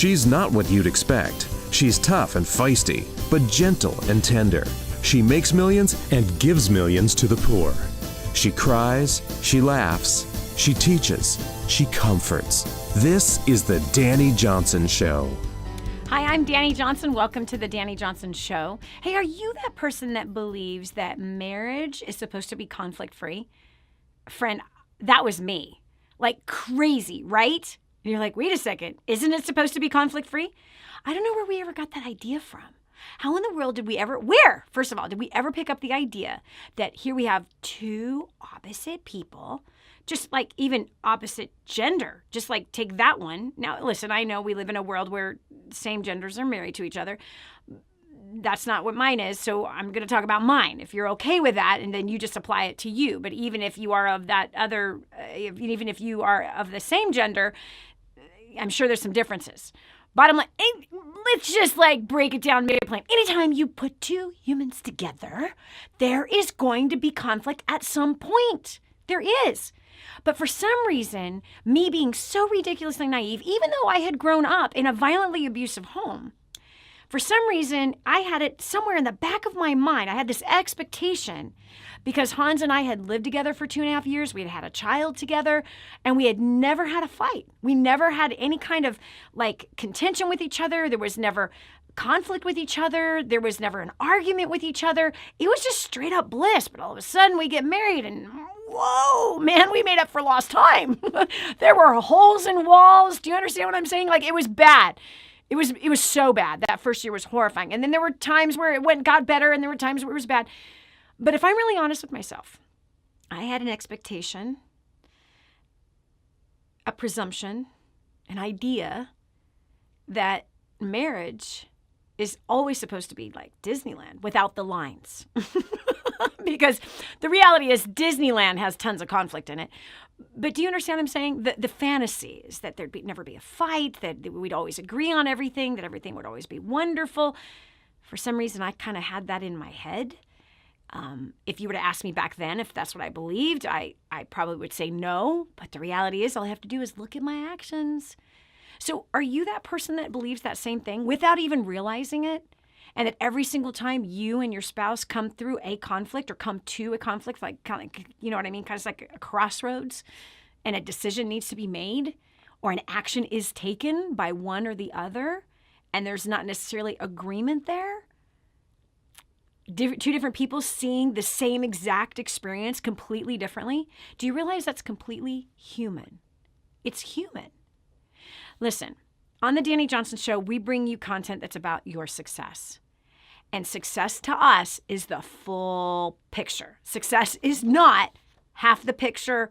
She's not what you'd expect. She's tough and feisty, but gentle and tender. She makes millions and gives millions to the poor. She cries, she laughs, she teaches, she comforts. This is the Dani Johnson Show. Hi, I'm Dani Johnson. Welcome to the Dani Johnson Show. Hey, are you that person that believes that marriage is supposed to be conflict-free? Friend, that was me. Like crazy, right? And you're like, wait a second, isn't it supposed to be conflict-free? I don't know where we ever got that idea from. How in the world did we ever, first of all, did we ever pick up the idea that here we have two opposite people, just like even opposite gender, just like take that one. Now, listen, I know we live in a world where same genders are married to each other. That's not what mine is, so I'm going to talk about mine. If you're okay with that, and then you just apply it to you. But even if you are of that other, even if you are of the same gender, I'm sure there's some differences. Bottom line, let's just like break it down, make it plain. Anytime you put two humans together, there is going to be conflict at some point. There is. But for some reason, me being so ridiculously naive, even though I had grown up in a violently abusive home, for some reason, I had it somewhere in the back of my mind. I had this expectation because Hans and I had lived together for 2.5 years. We had had a child together, and we had never had a fight. We never had any kind of like contention with each other. There was never conflict with each other. There was never an argument with each other. It was just straight up bliss. But all of a sudden, we get married, and whoa, man, we made up for lost time. There were holes in walls. Do you understand what I'm saying? Like, it was bad. It was so bad. That first year was horrifying. And then there were times where it got better, and there were times where it was bad. But if I'm really honest with myself, I had an expectation, a presumption, an idea that marriage is always supposed to be like Disneyland without the lines. Because the reality is Disneyland has tons of conflict in it. But do you understand what I'm saying? The fantasy is that there'd never be a fight, that we'd always agree on everything, that everything would always be wonderful. For some reason, I kind of had that in my head. If you were to ask me back then if that's what I believed, I probably would say no. But the reality is all I have to do is look at my actions. So are you that person that believes that same thing without even realizing it? And that every single time you and your spouse come through a conflict or come to a conflict, like kind of, you know what I mean? Kind of like a crossroads, and a decision needs to be made, or an action is taken by one or the other, and there's not necessarily agreement there. Two different people seeing the same exact experience completely differently. Do you realize that's completely human? It's human. Listen, on the Dani Johnson Show, we bring you content that's about your success. And success to us is the full picture. Success is not half the picture,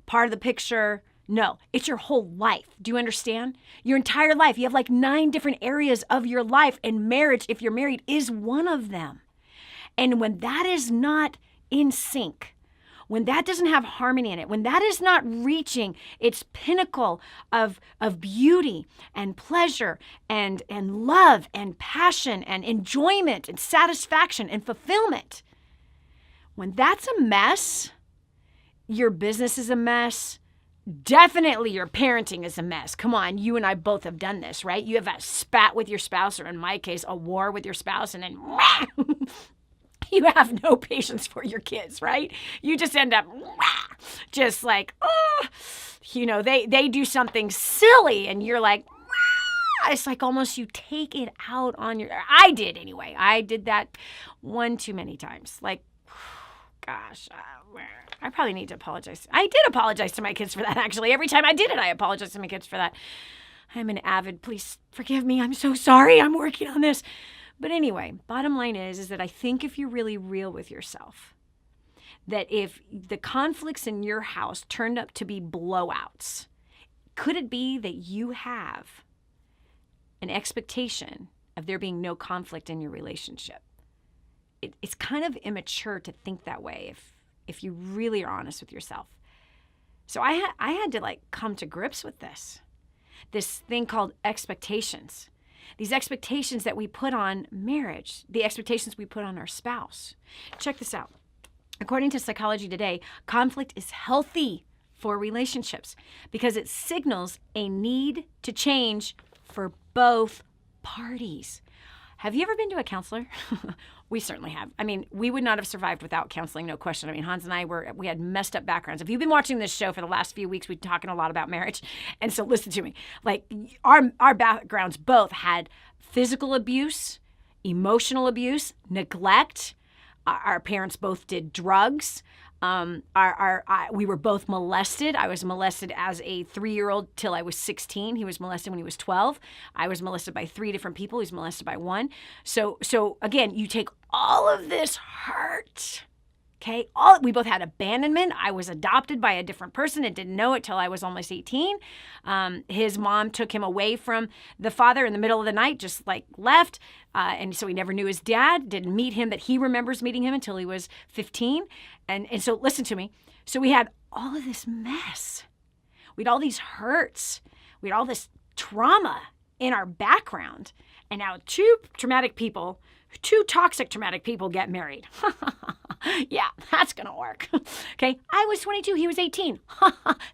part of the picture. No, it's your whole life. Do you understand? Your entire life. You have like 9 different areas of your life, and marriage, if you're married, is one of them. And when that is not in sync, when that doesn't have harmony in it, when that is not reaching its pinnacle of beauty and pleasure and love and passion and enjoyment and satisfaction and fulfillment, when that's a mess, your business is a mess. Definitely your parenting is a mess. Come on, you and I both have done this, right? You have a spat with your spouse, or in my case, a war with your spouse, and then you have no patience for your kids, right? You just end up just like, they do something silly, and you're like, it's like almost you take it out on I did anyway. I did that one too many times. Like, gosh, I probably need to apologize. I did apologize to my kids for that, actually. Every time I did it, I apologized to my kids for that. I'm an avid, please forgive me. I'm so sorry. I'm working on this. But anyway, bottom line is that I think if you're really real with yourself, that if the conflicts in your house turned up to be blowouts, could it be that you have an expectation of there being no conflict in your relationship? It's kind of immature to think that way if you really are honest with yourself. So I had to like come to grips with this thing called expectations. These expectations that we put on marriage, the expectations we put on our spouse. Check this out. According to Psychology Today, conflict is healthy for relationships because it signals a need to change for both parties. Have you ever been to a counselor? We certainly have. I mean, we would not have survived without counseling, no question. I mean, Hans and I we had messed up backgrounds. If you've been watching this show for the last few weeks, we've been talking a lot about marriage. And so listen to me. Like, our backgrounds both had physical abuse, emotional abuse, neglect. Our parents both did drugs. We were both molested. I was molested as a 3-year-old till I was 16. He was molested when he was 12. I was molested by 3 different people. He was molested by 1. So again, you take all of this hurt. Okay, we both had abandonment. I was adopted by a different person and didn't know it till I was almost 18. His mom took him away from the father in the middle of the night, just like left. And so he never knew his dad, didn't meet him, but he remembers meeting him until he was 15. And so listen to me. So we had all of this mess. We had all these hurts. We had all this trauma in our background. And now 2 toxic traumatic people get married. Yeah, that's going to work. Okay. I was 22. He was 18.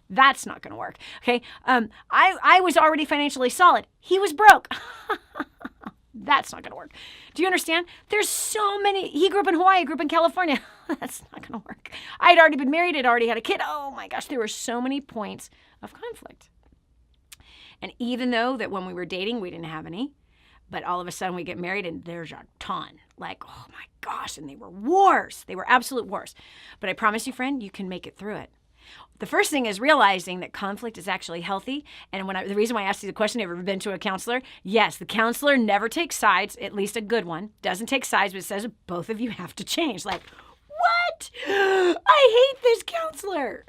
That's not going to work. Okay. I was already financially solid. He was broke. That's not going to work. Do you understand? There's so many. He grew up in Hawaii. I grew up in California. That's not going to work. I'd already been married. I'd already had a kid. Oh my gosh. There were so many points of conflict. And even though that when we were dating, we didn't have any, but all of a sudden we get married and there's a ton. Like, oh my gosh. And they were wars. They were absolute wars. But I promise you, friend, you can make it through it. The first thing is realizing that conflict is actually healthy. And the reason why I asked you the question, have you ever been to a counselor? Yes, the counselor never takes sides, at least a good one. Doesn't take sides, but it says both of you have to change. Like, what? I hate this counselor.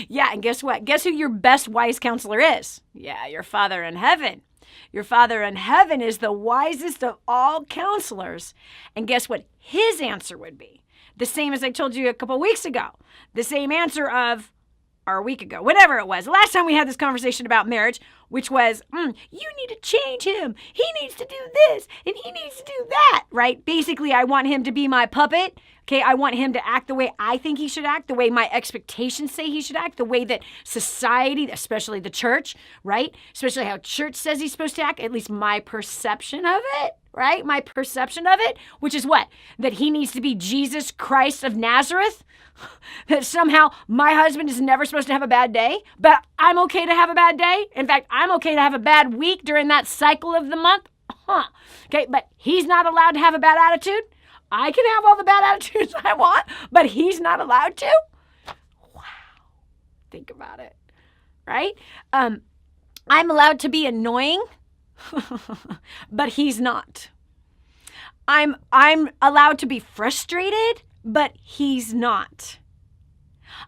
Yeah, and guess what? Guess who your best wise counselor is? Yeah, your Father in heaven. Your Father in heaven is the wisest of all counselors. And guess what his answer would be? The same as I told you a couple weeks ago. The same answer or a week ago, whatever it was. Last time we had this conversation about marriage, which was, you need to change him. He needs to do this and he needs to do that, right? Basically, I want him to be my puppet. Okay, I want him to act the way I think he should act, the way my expectations say he should act, the way that society, especially the church, right? Especially how church says he's supposed to act, at least my perception of it, right? My perception of it, which is what? That he needs to be Jesus Christ of Nazareth? That somehow my husband is never supposed to have a bad day, but I'm okay to have a bad day. In fact, I'm okay to have a bad week during that cycle of the month. Okay, but he's not allowed to have a bad attitude. I can have all the bad attitudes I want, but he's not allowed to? Wow. Think about it, right? I'm allowed to be annoying, but he's not. I'm allowed to be frustrated, but he's not.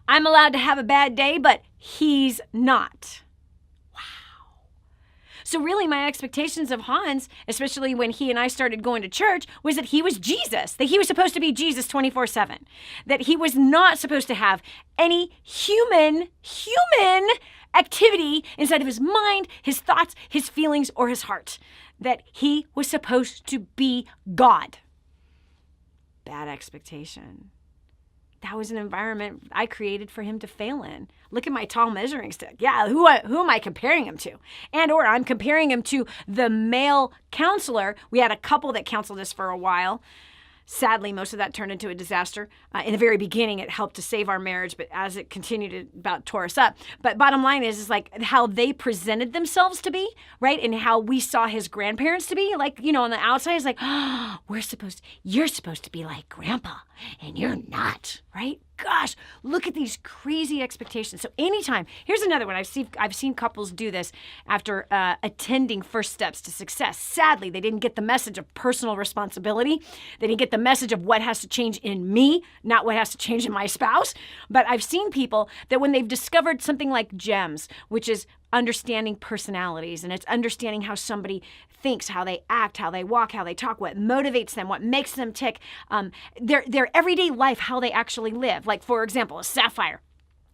I'm allowed to have a bad day, but he's not. So really my expectations of Hans, especially when he and I started going to church, was that he was Jesus, that he was supposed to be Jesus 24/7, that he was not supposed to have any human activity inside of his mind, his thoughts, his feelings, or his heart, that he was supposed to be God. Bad expectation. That was an environment I created for him to fail in. Look at my tall measuring stick. Yeah, who am I comparing him to? Or I'm comparing him to the male counselor. We had a couple that counseled us for a while. Sadly, most of that turned into a disaster. In the very beginning, it helped to save our marriage, but as it continued, it about tore us up. But bottom line is like how they presented themselves to be, right? And how we saw his grandparents to be. Like, on the outside, it's like, oh, you're supposed to be like grandpa, and you're not, right? Gosh, look at these crazy expectations. So anytime, here's another one. I've seen couples do this after attending First Steps to Success. Sadly, they didn't get the message of personal responsibility. They didn't get the message of what has to change in me, not what has to change in my spouse. But I've seen people that when they've discovered something like GEMS, which is understanding personalities, and it's understanding how somebody thinks, how they act, how they walk, how they talk, what motivates them, what makes them tick, their everyday life, how they actually live. Like, for example, a sapphire,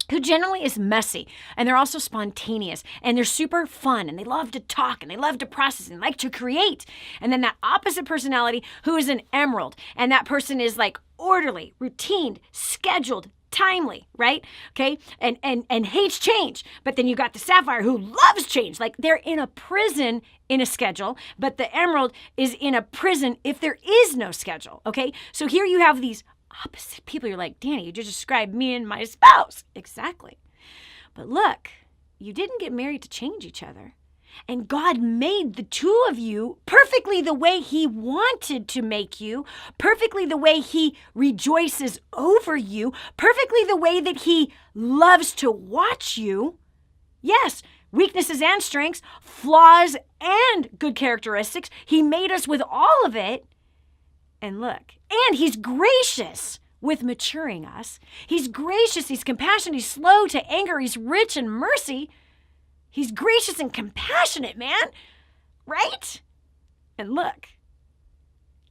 who generally is messy, and they're also spontaneous, and they're super fun, and they love to talk, and they love to process, and like to create. And then that opposite personality, who is an emerald, and that person is like orderly, routine, scheduled, timely, right? Okay, and hates change. But then you got the sapphire who loves change. Like they're in a prison in a schedule, but the emerald is in a prison if there is no schedule. Okay, so here you have these opposite people. You're like, Dani, you just described me and my spouse. Exactly. But look, you didn't get married to change each other. And God made the two of you perfectly the way He wanted to make you, perfectly the way He rejoices over you, perfectly the way that He loves to watch you. Yes, weaknesses and strengths, flaws and good characteristics. He made us with all of it. And look, and He's gracious with maturing us. He's gracious, He's compassionate, He's slow to anger, He's rich in mercy. He's gracious and compassionate, man, right? And look,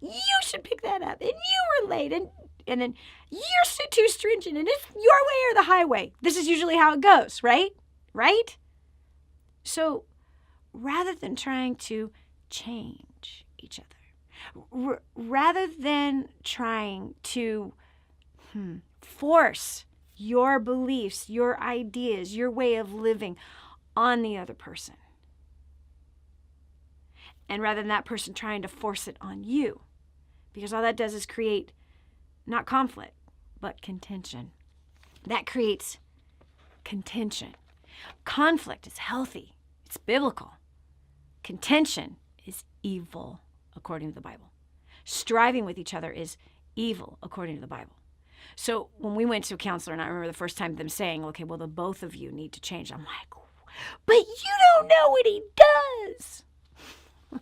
you should pick that up. And you were late, and then you're too stringent, and it's your way or the highway. This is usually how it goes, right? Right? So rather than trying to change each other, rather than trying to force your beliefs, your ideas, your way of living on the other person. And rather than that person trying to force it on you, because all that does is create not conflict, but contention. That creates contention. Conflict is healthy. It's biblical. Contention is evil, according to the Bible. Striving with each other is evil, according to the Bible. So when we went to a counselor, and I remember the first time them saying, okay, well, the both of you need to change. I'm like, but you don't know what he does. And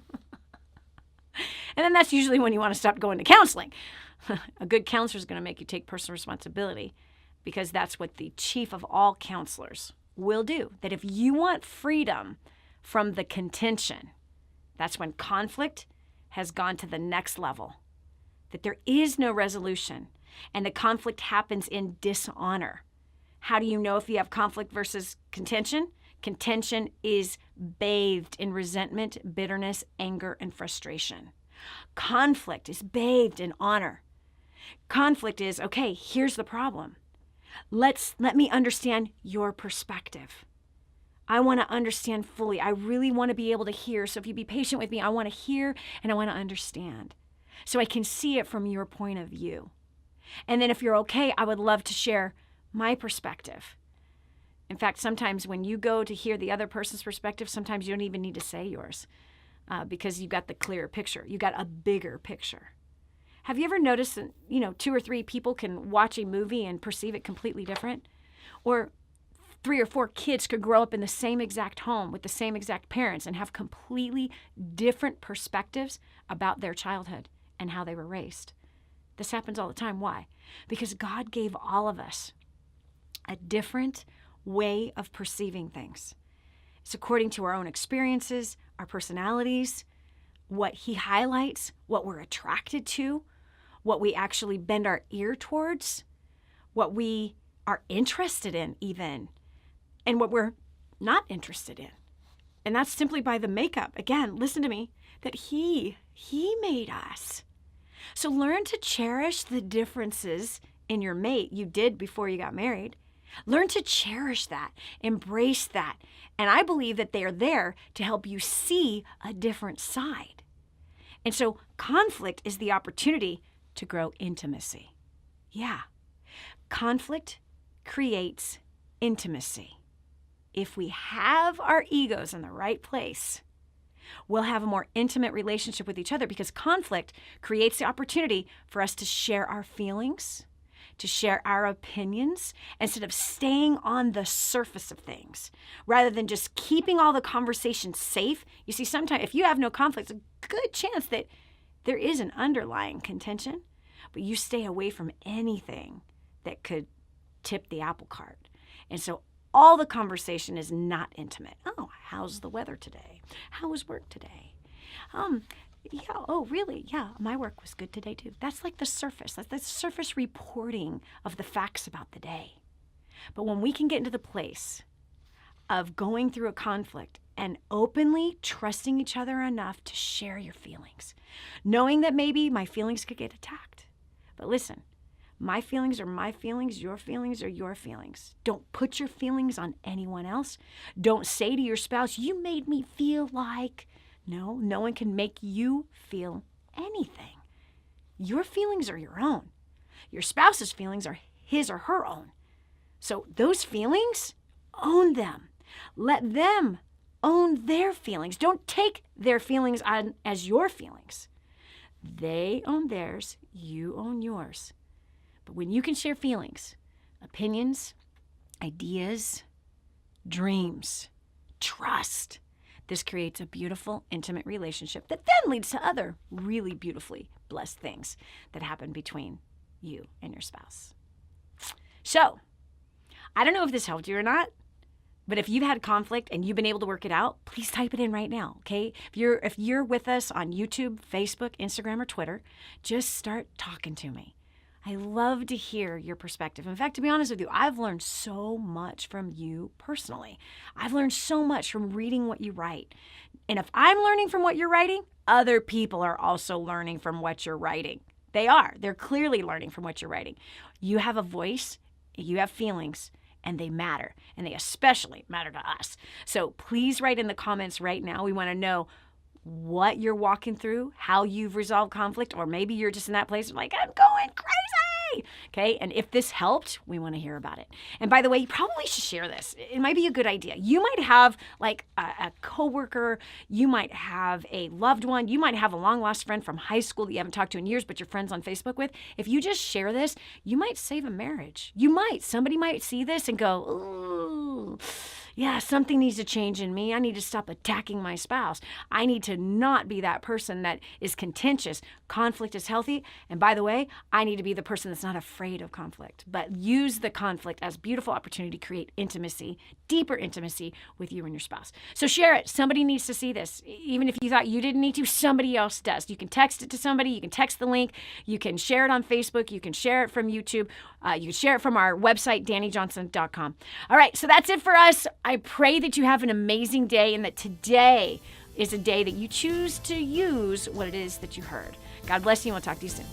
then that's usually when you want to stop going to counseling. A good counselor is going to make you take personal responsibility, because that's what the chief of all counselors will do. That if you want freedom from the contention, that's when conflict has gone to the next level. That there is no resolution, and the conflict happens in dishonor. How do you know if you have conflict versus contention? Contention is bathed in resentment, bitterness, anger, and frustration. Conflict is bathed in honor. Conflict is, okay, here's the problem. Let me understand your perspective. I want to understand fully. I really want to be able to hear. So if you be patient with me, I want to hear and I want to understand, so I can see it from your point of view. And then if you're okay, I would love to share my perspective. In fact, sometimes when you go to hear the other person's perspective, sometimes you don't even need to say yours, because you got the clearer picture. You got a bigger picture. Have you ever noticed that, 2 or 3 people can watch a movie and perceive it completely different? Or 3 or 4 kids could grow up in the same exact home with the same exact parents and have completely different perspectives about their childhood and how they were raised. This happens all the time. Why? Because God gave all of us a different way of perceiving things. It's according to our own experiences, our personalities, what He highlights, what we're attracted to, what we actually bend our ear towards, what we are interested in even, and what we're not interested in. And that's simply by the makeup. Again, listen to me, that He made us. So learn to cherish the differences in your mate you did before you got married. Learn to cherish that, embrace that. And I believe that they are there to help you see a different side. And so conflict is the opportunity to grow intimacy. Yeah. Conflict creates intimacy. If we have our egos in the right place, we'll have a more intimate relationship with each other, because conflict creates the opportunity for us to share our feelings, to share our opinions, instead of staying on the surface of things, rather than just keeping all the conversations safe. You see, sometimes if you have no conflict, it's a good chance that there is an underlying contention, but you stay away from anything that could tip the apple cart. And so all the conversation is not intimate. Oh, how's the weather today? How was work today? Yeah, oh, really? Yeah, my work was good today too. That's like the surface. That's the surface reporting of the facts about the day. But when we can get into the place of going through a conflict and openly trusting each other enough to share your feelings, knowing that maybe my feelings could get attacked. But listen, My feelings are my feelings. Your feelings are your feelings. Don't put your feelings on anyone else. Don't say to your spouse, you made me feel like. No, no one can make you feel anything. Your feelings are your own. Your spouse's feelings are his or her own. So those feelings, own them. Let them own their feelings. Don't take their feelings on as your feelings. They own theirs, you own yours. But when you can share feelings, opinions, ideas, dreams, trust, this creates a beautiful, intimate relationship that then leads to other really beautifully blessed things that happen between you and your spouse. So, I don't know if this helped you or not, but if you've had conflict and you've been able to work it out, please type it in right now, okay? If you're with us on YouTube, Facebook, Instagram, or Twitter, just start talking to me. I love to hear your perspective. In fact, to be honest with you, I've learned so much from you personally. I've learned so much from reading what you write. And if I'm learning from what you're writing, other people are also learning from what you're writing. They are. They're clearly learning from what you're writing. You have a voice, you have feelings, and they matter. And they especially matter to us. So please write in the comments right now. We want to know what you're walking through, how you've resolved conflict, or maybe you're just in that place of like, I'm going crazy. Okay, and if this helped, we want to hear about it. And by the way, you probably should share this. It might be a good idea. You might have like a coworker, you might have a loved one, you might have a long lost friend from high school that you haven't talked to in years, but you're friends on Facebook with. If you just share this, you might save a marriage. Somebody might see this and go, ooh, yeah, something needs to change in me. I need to stop attacking my spouse. I need to not be that person that is contentious. Conflict is healthy. And by the way, I need to be the person that's not afraid of conflict, but use the conflict as a beautiful opportunity to create intimacy, deeper intimacy with you and your spouse. So share it. Somebody needs to see this. Even if you thought you didn't need to, somebody else does. You can text it to somebody. You can text the link. You can share it on Facebook. You can share it from YouTube. You can share it from our website, DaniJohnson.com. All right, so that's it for us. I pray that you have an amazing day and that today is a day that you choose to use what it is that you heard. God bless you, and we'll talk to you soon.